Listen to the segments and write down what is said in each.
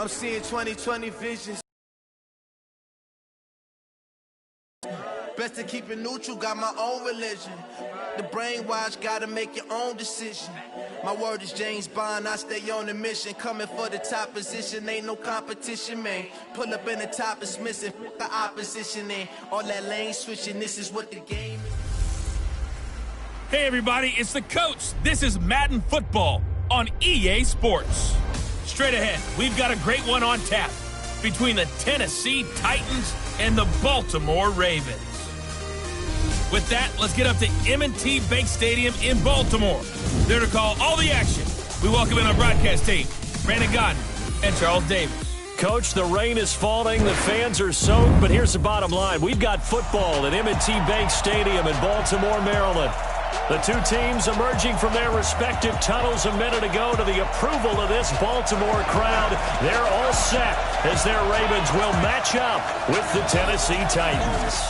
I'm seeing 20/20 visions. Best to keep it neutral, got my own religion. The brainwash, gotta make your own decision. My word is James Bond, I stay on the mission. Coming for the top position, ain't no competition, man. Pull up in the top, it's missing, the opposition in. All that lane switching, this is what the game is. Hey everybody, it's the coach. This is Madden Football on EA Sports. Straight ahead, we've got a great one on tap between the Tennessee Titans and the Baltimore Ravens. With that, let's get up to M&T Bank Stadium in Baltimore. There to call all the action, we welcome in our broadcast team, Brandon Godden and Charles Davis. Coach, the rain is falling, the fans are soaked, but here's the bottom line. We've got football at M&T Bank Stadium in Baltimore, Maryland. The two teams emerging from their respective tunnels a minute ago to the approval of this Baltimore crowd. They're all set as their Ravens will match up with the Tennessee Titans.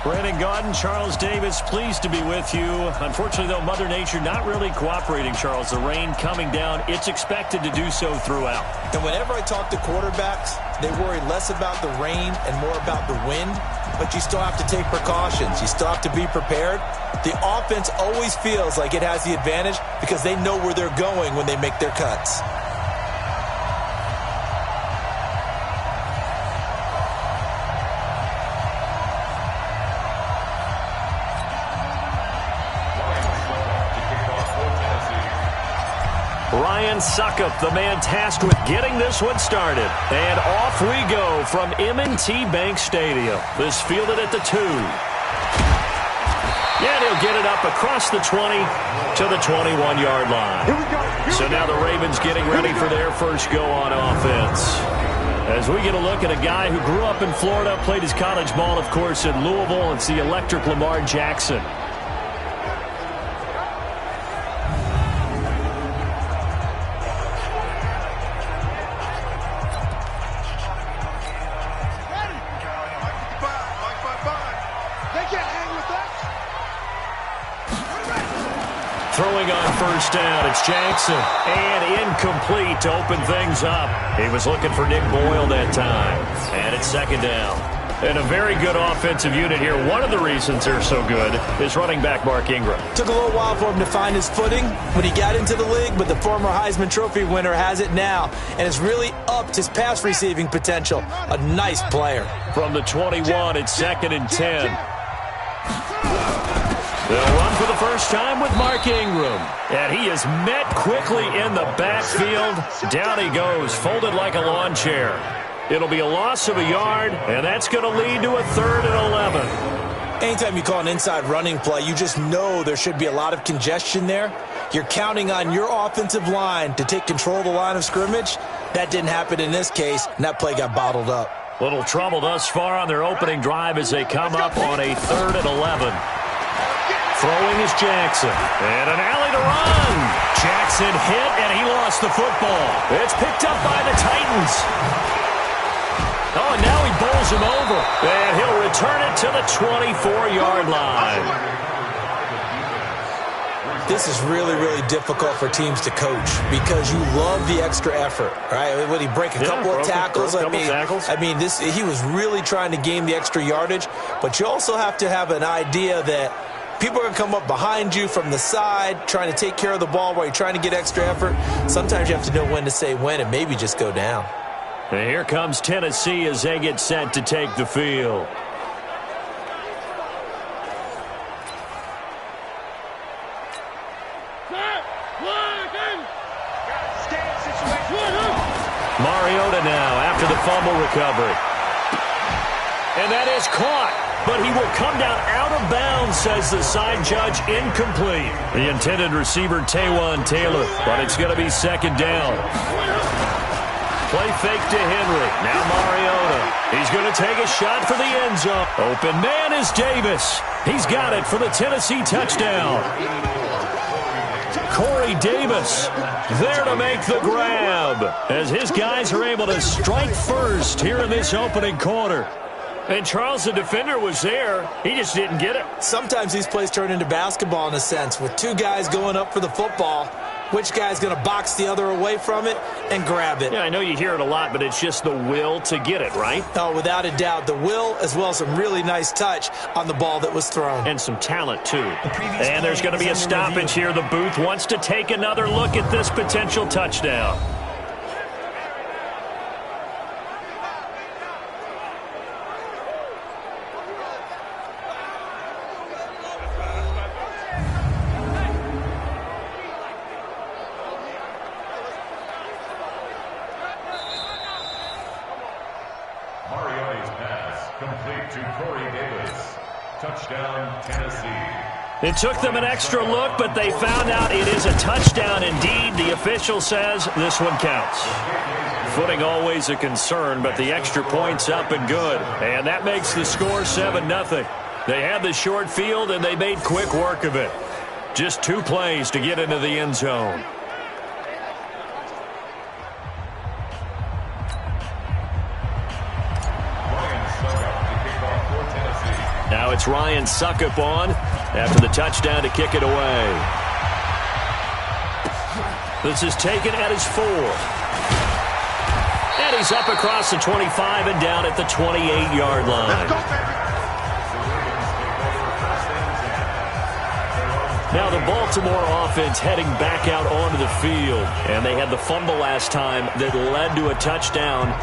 Brandon Godden, Charles Davis, pleased to be with you. Unfortunately, though, Mother Nature not really cooperating, Charles. The rain coming down. It's expected to do so throughout. And whenever I talk to quarterbacks, they worry less about the rain and more about the wind. But you still have to take precautions. You still have to be prepared. The offense always feels like it has the advantage because they know where they're going when they make their cuts. Ryan Suckup, the man tasked with getting this one started. And off we go from M&T Bank Stadium. This fielded at the 2. And he'll get it up across the 20 to the 21-yard line. So now the Ravens getting ready for their first go on offense. As we get a look at a guy who grew up in Florida, played his college ball, of course, in Louisville. It's the electric Lamar Jackson. Throwing on first down, it's Jackson. And incomplete to open things up. He was looking for Nick Boyle that time. And it's second down. And a very good offensive unit here. One of the reasons they're so good is running back Mark Ingram. Took a little while for him to find his footing when he got into the league, but the former Heisman Trophy winner has it now and has really upped his pass receiving potential. A nice player. From the 21, it's second and 10. They'll run for the first time with Mark Ingram. And he is met quickly in the backfield. Down he goes, folded like a lawn chair. It'll be a loss of a yard, and that's going to lead to a 3rd and 11. Anytime you call an inside running play, you just know there should be a lot of congestion there. You're counting on your offensive line to take control of the line of scrimmage. That didn't happen in this case, and that play got bottled up. Little trouble thus far on their opening drive as they come up on a 3rd and 11. Throwing is Jackson. And an alley to run. Jackson hit, and he lost the football. It's picked up by the Titans. Oh, and now he bowls him over. And he'll return it to the 24-yard line. This is really, really difficult for teams to coach because you love the extra effort, right? Would he break a couple of tackles? I mean, he was really trying to gain the extra yardage, but you also have to have an idea that people are going to come up behind you from the side trying to take care of the ball while you're trying to get extra effort. Sometimes you have to know when to say when and maybe just go down. And here comes Tennessee as they get set to take the field. Mariota now after the fumble recovery. And that is caught. But he will come down out of bounds, says the side judge, incomplete. The intended receiver, Taywan Taylor, but it's going to be second down. Play fake to Henry. Now Mariota. He's going to take a shot for the end zone. Open man is Davis. He's got it for the Tennessee touchdown. Corey Davis there to make the grab as his guys are able to strike first here in this opening quarter. And Charles, the defender, was there. He just didn't get it. Sometimes these plays turn into basketball in a sense. With two guys going up for the football, which guy's going to box the other away from it and grab it. Yeah, I know you hear it a lot, but it's just the will to get it, right? Oh, without a doubt, the will as well as some really nice touch on the ball that was thrown. And some talent, too. And there's going to be a stoppage here. The booth wants to take another look at this potential touchdown. Touchdown, Tennessee. It took them an extra look, but they found out it is a touchdown indeed. The official says this one counts. Footing always a concern, but the extra point's up and good. And that makes the score 7-0. They had the short field, and they made quick work of it. Just 2 plays to get into the end zone. Now it's Ryan Suckup on after the touchdown to kick it away. This is taken at his 4. And he's up across the 25 and down at the 28-yard line. Now the Baltimore offense heading back out onto the field. And they had the fumble last time that led to a touchdown.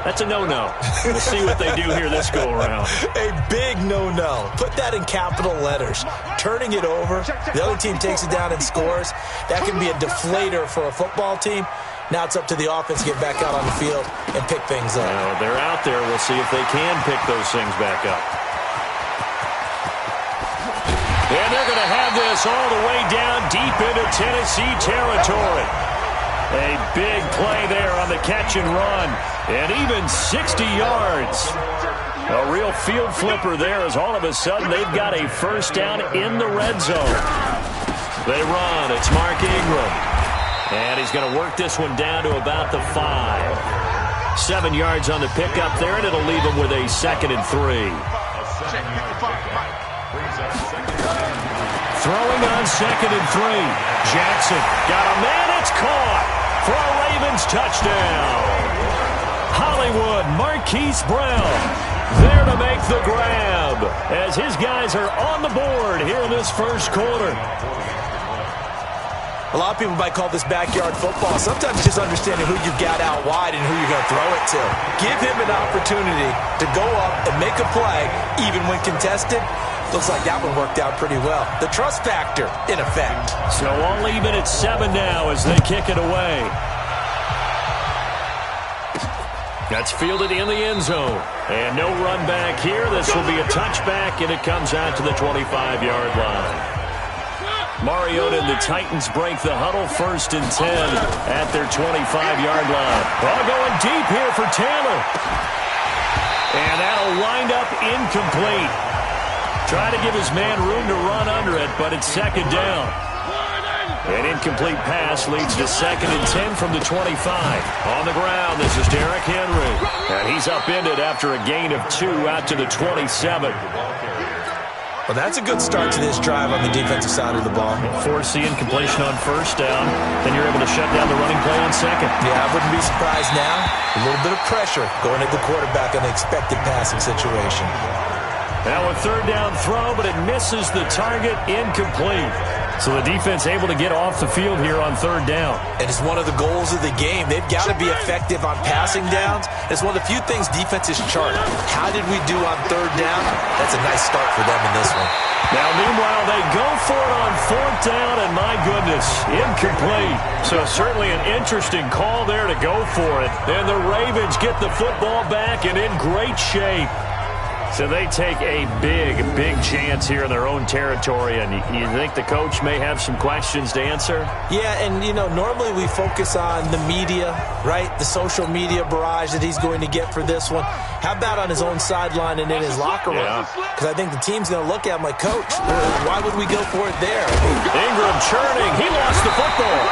That's a no-no. We'll see what they do here this go-around. A big no-no. Put that in capital letters. Turning it over, the other team takes it down and scores. That can be a deflator for a football team. Now it's up to the offense to get back out on the field and pick things up. Well, they're out there. We'll see if they can pick those things back up. And they're going to have this all the way down deep into Tennessee territory. A big play there on the catch and run. And even 60 yards. A real field flipper there as all of a sudden they've got a first down in the red zone. They run. It's Mark Ingram. And he's going to work this one down to about the 5. 7 yards on the pickup there, and it'll leave him with a 2nd and 3. Throwing on 2nd and 3. Jackson got a man. It's caught for a Ravens touchdown. Hollywood Marquise Brown there to make the grab as his guys are on the board here in this first quarter. A lot of people might call this backyard football. Sometimes just understanding who you've got out wide and who you're going to throw it to. Give him an opportunity to go up and make a play, even when contested. Looks like that one worked out pretty well. The trust factor in effect. So all even at 7 now as they kick it away. That's fielded in the end zone. And no run back here. This will be a touchback, and it comes out to the 25-yard line. Mariota and the Titans break the huddle, 1st and 10 at their 25-yard line. Ball going deep here for Taylor. And that'll wind up incomplete. Trying to give his man room to run under it, but it's 2nd down. An incomplete pass leads to 2nd and 10 from the 25. On the ground, this is Derrick Henry. And he's upended after a gain of 2 out to the 27. Well, that's a good start to this drive on the defensive side of the ball. Forcing incompletion on 1st down. Then you're able to shut down the running play on 2nd. Yeah, I wouldn't be surprised now. A little bit of pressure going at the quarterback on the expected passing situation. Now a 3rd down throw, but it misses the target, incomplete. So the defense able to get off the field here on 3rd down. And it's one of the goals of the game. They've got to be effective on passing downs. It's one of the few things defenses chart. How did we do on 3rd down? That's a nice start for them in this one. Now, meanwhile, they go for it on 4th down, and my goodness, incomplete. So certainly an interesting call there to go for it. And the Ravens get the football back and in great shape. So they take a big, big chance here in their own territory, and you think the coach may have some questions to answer? Yeah, and, you know, normally we focus on the media, right, the social media barrage that he's going to get for this one. How about on his own sideline and in his locker room? Because I think the team's going to look at him like, Coach, why would we go for it there? Ingram churning. He lost the football.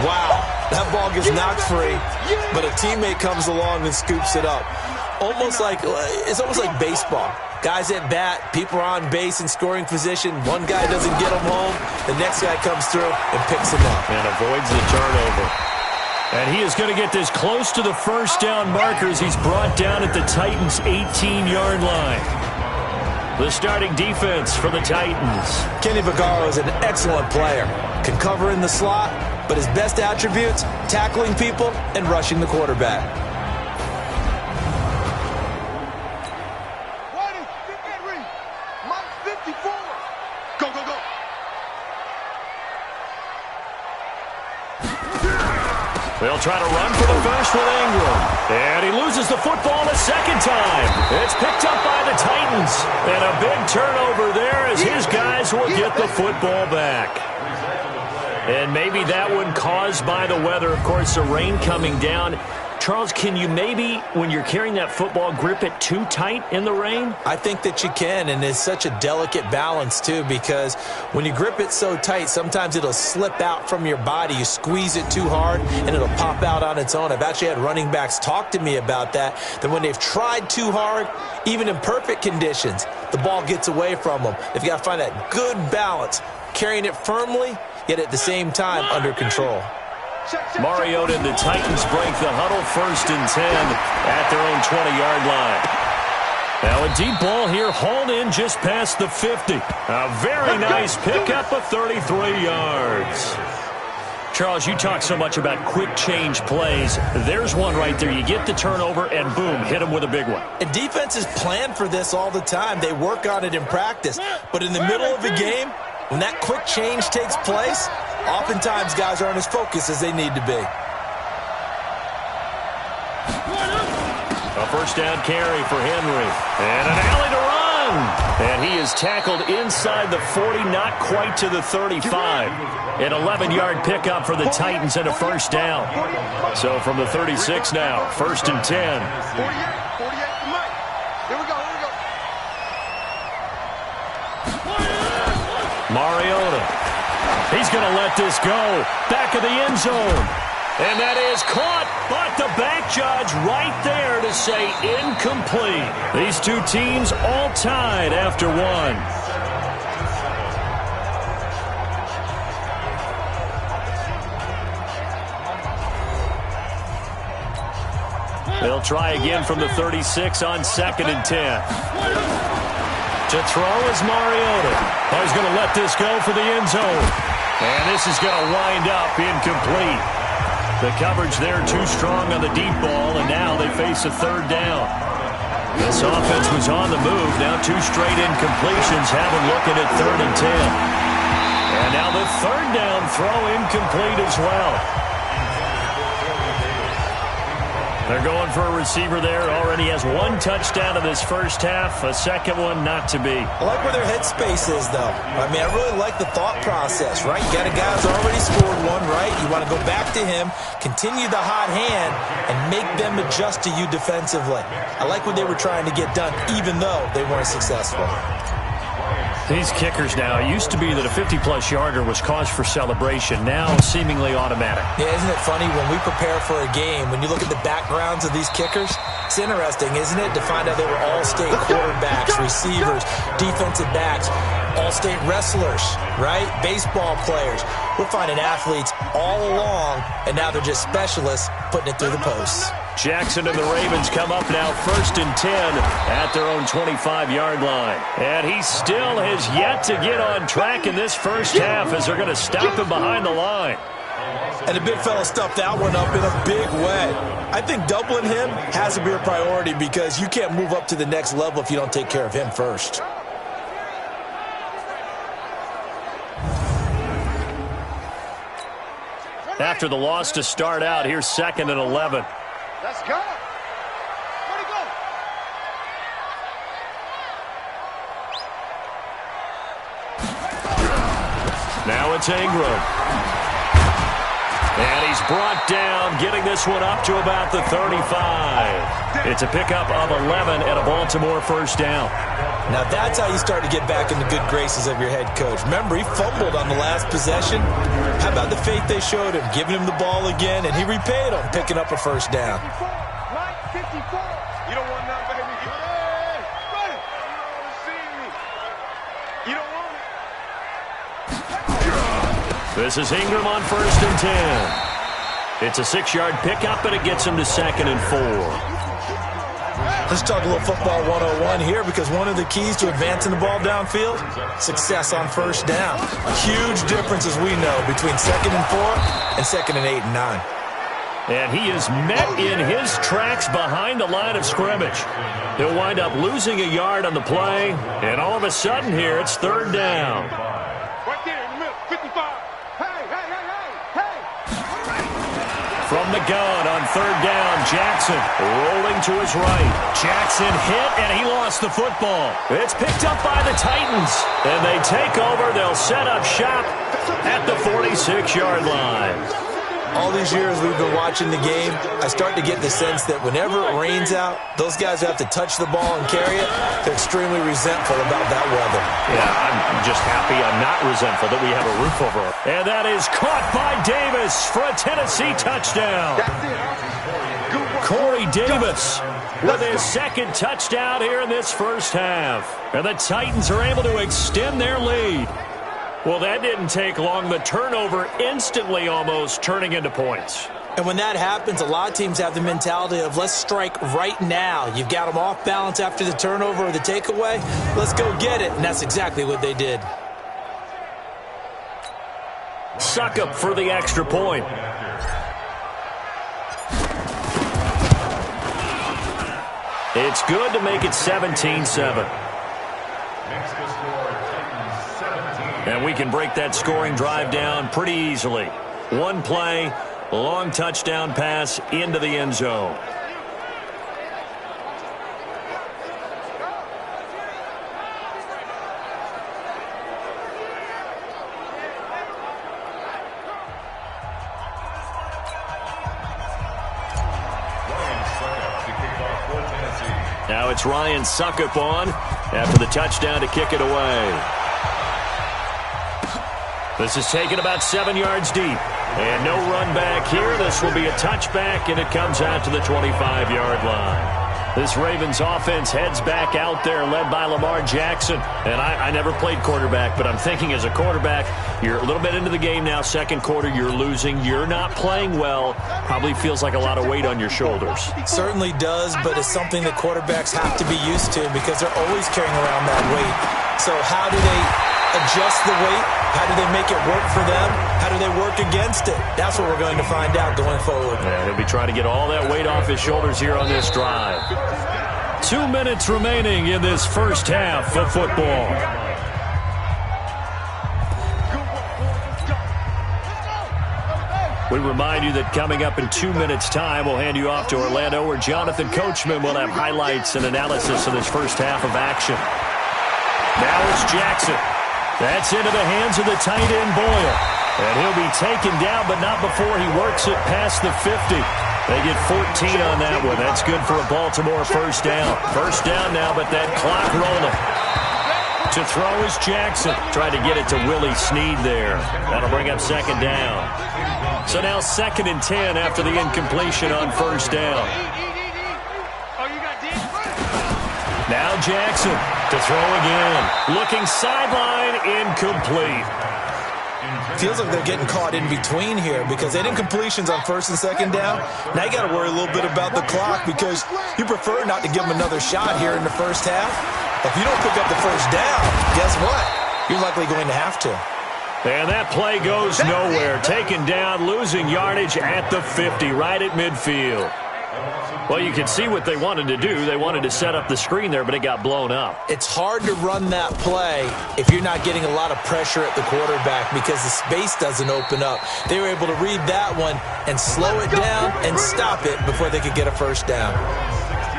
Wow. That ball gets knocked free, but a teammate comes along and scoops it up. almost like baseball. Guys at bat, people are on base in scoring position. One guy doesn't get them home. The next guy comes through and picks him up. And avoids the turnover. And he is going to get this close to the first down markers. He's brought down at the Titans' 18-yard line. The starting defense for the Titans. Kenny Vaccaro is an excellent player. Can cover in the slot, but his best attributes, tackling people and rushing the quarterback. They'll try to run for the first with Ingram. And he loses the football a second time. It's picked up by the Titans. And a big turnover there as his guys will get the football back. And maybe that one caused by the weather. Of course, the rain coming down. Charles, can you maybe, when you're carrying that football, grip it too tight in the rain? I think that you can, and it's such a delicate balance, too, because when you grip it so tight, sometimes it'll slip out from your body. You squeeze it too hard, and it'll pop out on its own. I've actually had running backs talk to me about that when they've tried too hard, even in perfect conditions, the ball gets away from them. They've got to find that good balance, carrying it firmly, yet at the same time under control. Mariota and the Titans break the huddle, 1st and 10 at their own 20-yard line. Now a deep ball here, hauled in just past the 50. A very nice pickup of 33 yards. Charles, you talk so much about quick change plays. There's one right there. You get the turnover and boom, hit him with a big one. And defenses plan for this all the time. They work on it in practice. But in the middle of a game, when that quick change takes place, oftentimes guys aren't as focused as they need to be. A first down carry for Henry. And an alley to run. And he is tackled inside the 40, not quite to the 35. An 11-yard pickup for the Titans and a first down. So from the 36 now, 1st and 10. Mariota. He's going to let this go. Back of the end zone. And that is caught, but the back judge right there to say incomplete. These two teams all tied after one. They'll try again from the 36 on 2nd and 10. To throw is Mariota. Oh, he's going to let this go for the end zone. And this is going to wind up incomplete. The coverage there too strong on the deep ball, and now they face a 3rd down. This offense was on the move. Now 2 straight incompletions have them looking at 3rd and 10. And now the 3rd down throw incomplete as well. They're going for a receiver there. Already has 1 touchdown in this first half. A second one not to be. I like where their headspace is, though. I mean, I really like the thought process, right? You got a guy who's already scored 1, right? You want to go back to him, continue the hot hand, and make them adjust to you defensively. I like what they were trying to get done, even though they weren't successful. These kickers now, it used to be that a 50-plus yarder was cause for celebration. Now seemingly automatic. Yeah, isn't it funny when we prepare for a game, when you look at the backgrounds of these kickers, it's interesting, isn't it, to find out they were all-state quarterbacks, receivers, defensive backs, all-state wrestlers, right? Baseball players. We're finding athletes all along, and now they're just specialists putting it through the posts. Jackson and the Ravens come up now 1st and 10 at their own 25-yard line. And he still has yet to get on track in this first half as they're going to stop him behind the line. And the big fella stuffed that one up in a big way. I think doubling him has to be a priority because you can't move up to the next level if you don't take care of him first. After the loss to start out, here's 2nd and 11. Let's go. Where'd he go? Now it's Ingram. And he's brought down, getting this one up to about the 35. It's a pickup of 11 and a Baltimore first down. Now that's how you start to get back in the good graces of your head coach. Remember, he fumbled on the last possession. How about the faith they showed him, giving him the ball again, and he repaid them, picking up a first down. Mike, 54. You don't want This is Ingram on 1st and 10. It's a 6-yard pickup, and it gets him to 2nd and 4. Let's talk a little football 101 here, because one of the keys to advancing the ball downfield, success on 1st down. Huge difference, as we know, between 2nd and 4 and 2nd and 8 and 9. And he is met in his tracks behind the line of scrimmage. He'll wind up losing a yard on the play, and all of a sudden here, it's 3rd down. Right there in the middle, 55. Hey! From the gun on 3rd down, Jackson rolling to his right. Jackson hit, and he lost the football. It's picked up by the Titans, and they take over. They'll set up shop at the 46-yard line. All these years we've been watching the game, I start to get the sense that whenever it rains out, those guys who have to touch the ball and carry it, they're extremely resentful about that weather. Yeah, I'm just happy I'm not resentful that we have a roof over it. And that is caught by Davis for a Tennessee touchdown. Corey Davis with his 2nd touchdown here in this first half. And the Titans are able to extend their lead. Well, that didn't take long. The turnover instantly almost turning into points. And when that happens, a lot of teams have the mentality of let's strike right now. You've got them off balance after the turnover or the takeaway. Let's go get it. And that's exactly what they did. Suckup for the extra point. It's good to make it 17-7. And we can break that scoring drive down pretty easily. One play, long touchdown pass into the end zone. Now it's Ryan Suckup on after the touchdown to kick it away. This is taken about 7 yards deep. And no run back here. This will be a touchback, and it comes out to the 25-yard line. This Ravens offense heads back out there, led by Lamar Jackson. And I never played quarterback, but I'm thinking as a quarterback, you're a little bit into the game now. 2nd quarter, you're losing. You're not playing well. Probably feels like a lot of weight on your shoulders. Certainly does, but it's something that quarterbacks have to be used to because they're always carrying around that weight. So how do they adjust the weight? How do they make it work for them? How do they work against it? That's what we're going to find out going forward. Yeah, he'll be trying to get all that weight off his shoulders here on this drive. 2 minutes remaining in this first half of football. We remind you that coming up in 2 minutes' time, we'll hand you off to Orlando, where Jonathan Coachman will have highlights and analysis of this first half of action. Now it's Jackson. That's into the hands of the tight end, Boyle. And he'll be taken down, but not before he works it past the 50. They get 14 on that one. That's good for a Baltimore first down. First down now, but that clock rolling. To throw is Jackson. Trying to get it to Willie Snead there. That'll bring up 2nd down. So now 2nd and 10 after the incompletion on first down. Now Jackson to throw again. Looking sideline, incomplete. Feels like they're getting caught in between here because they didn't completions on 1st and 2nd down. Now you got to worry a little bit about the clock because you prefer not to give them another shot here in the first half. If you don't pick up the first down, guess what? You're likely going to have to. And that play goes nowhere. Taken down, losing yardage at the 50, right at midfield. Well, you can see what they wanted to do. They wanted to set up the screen there, but it got blown up. It's hard to run that play if you're not getting a lot of pressure at the quarterback because the space doesn't open up. They were able to read that one and slow it down and stop it before they could get a first down.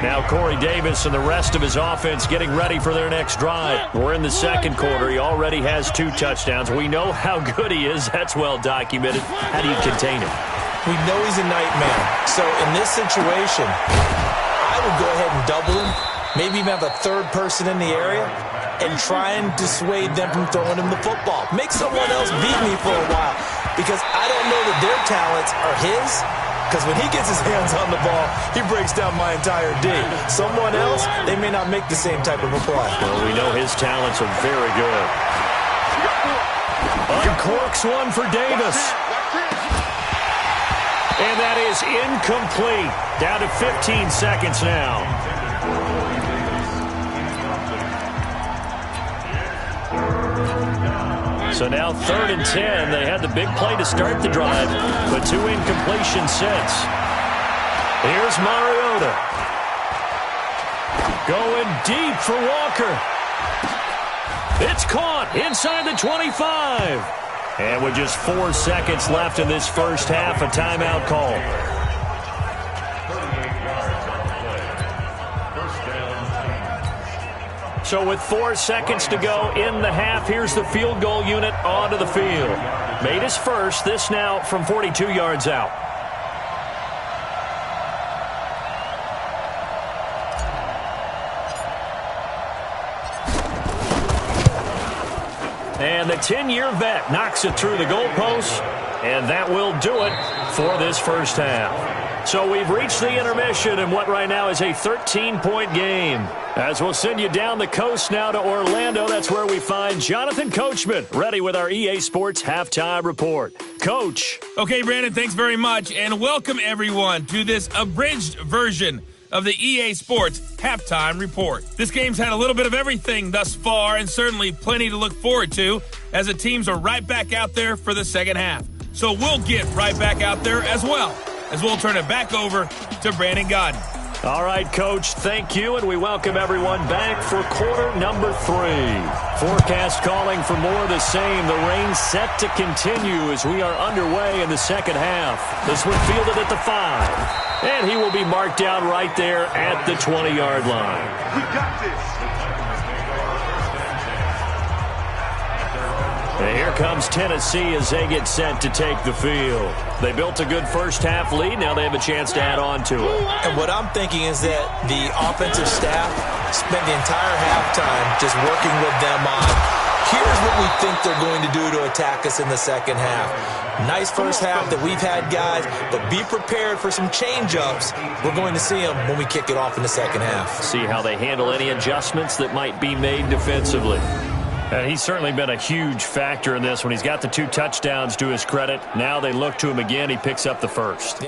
Now Corey Davis and the rest of his offense getting ready for their next drive. We're in the 2nd quarter. He already has 2 touchdowns. We know how good he is. That's well documented. How do you contain him? We know he's a nightmare. So in this situation, I would go ahead and double him, maybe even have a 3rd person in the area, and try and dissuade them from throwing him the football. Make someone else beat me for a while because I don't know that their talents are his. Because when he gets his hands on the ball, he breaks down my entire D. Someone else, they may not make the same type of a play. Well, we know his talents are very good. Uncorks one for Davis. And that is incomplete. Down to 15 seconds now. So now 3rd and 10. They had the big play to start the drive, but 2 incompletions since. Here's Mariota. Going deep for Walker. It's caught inside the 25. And with just 4 seconds left in this first half, a timeout call. So with 4 seconds to go in the half, here's the field goal unit onto the field. Made his first, this now from 42 yards out. And the 10-year vet knocks it through the goalpost, and that will do it for this first half. So we've reached the intermission in what right now is a 13-point game. As we'll send you down the coast now to Orlando, that's where we find Jonathan Coachman, ready with our EA Sports Halftime Report. Coach. Okay, Brandon, thanks very much, and welcome everyone to this abridged version of the EA Sports Halftime Report. This game's had a little bit of everything thus far, and certainly plenty to look forward to as the teams are right back out there for the second half. So we'll get right back out there as well, as we'll turn it back over to Brandon Godden. All right, Coach, thank you, and we welcome everyone back for quarter number 3. Forecast calling for more of the same. The rain set to continue as we are underway in the second half. This one fielded at the 5, and he will be marked down right there at the 20-yard line. We got this. And here comes Tennessee as they get set to take the field. They built a good first half lead. Now they have a chance to add on to it. And what I'm thinking is that the offensive staff spent the entire halftime just working with them on, here's what we think they're going to do to attack us in the second half. Nice first half that we've had, guys, but be prepared for some change-ups. We're going to see them when we kick it off in the second half. See how they handle any adjustments that might be made defensively. And he's certainly been a huge factor in this when he's got the 2 touchdowns to his credit. Now they look to him again. He picks up the first.